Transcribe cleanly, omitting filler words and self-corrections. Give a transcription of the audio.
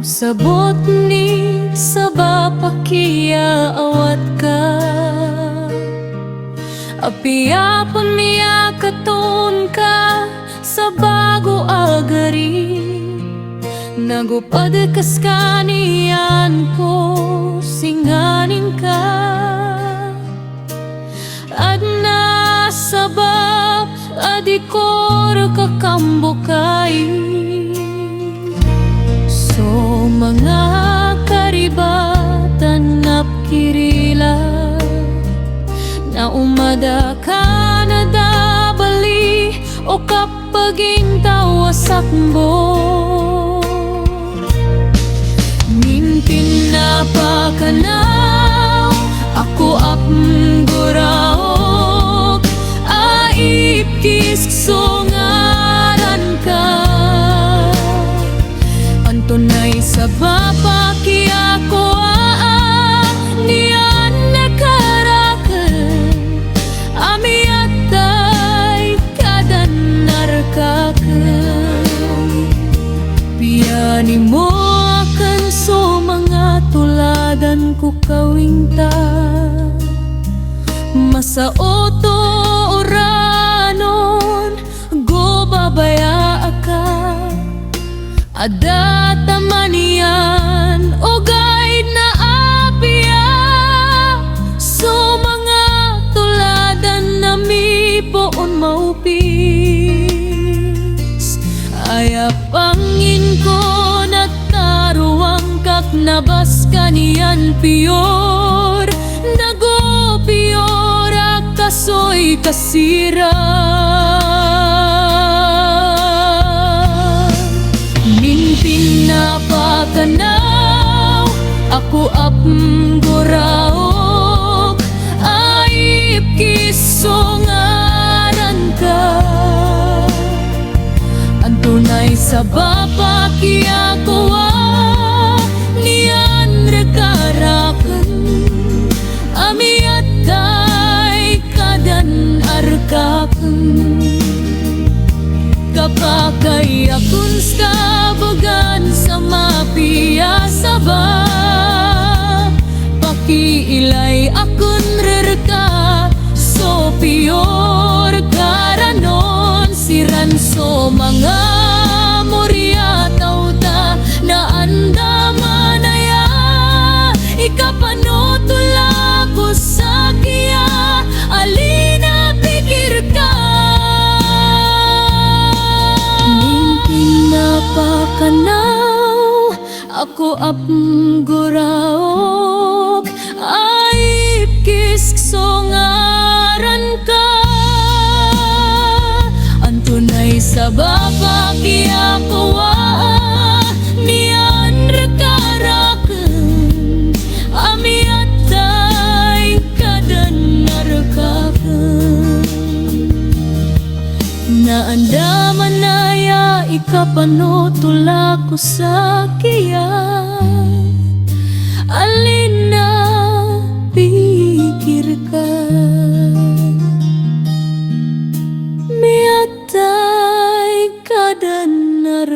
sabot ni saba pakia awat ka apiapon miya katon ka sa bago agari nagupad kas kanian ko singanin ka at nasabab adikor kakambukay so mga karibatan napkirila na umada ka na dabali o kapaging tawasakbo Mintin na pakanaw ako apmguraok aip kisongaran ka antonay sa bapaki ako niyan nakarakan ami atay kadanar kakan piyani mo akan so mga tuladan ko kawingta masa oto oranon go babaya ka ada tamanian o guide na apia so mga tuladan na mi poon maupis ay apangin ko nagtaruang kak nabas kanian pior nago pior akasoy kasira napakanaw ako apmguraok aip kisongaran ka antunay sa bapaki ako niyan rekarakan ami atay kadan arkakan kapakay akun skabagan sa mapia saba pakiilay akun rerka so pior karanon siran so mga moria tauta na andamanaya ikapanotula ko sa kiya alina pikir ka napakanaw ako apmguraok aip kisongaran ka antunay sa bapaki ako niyan rekarakan ami atay kadanar kakan na andaman naya ikapanotula ko sa kiya alin na pikir ka mi atay kadanar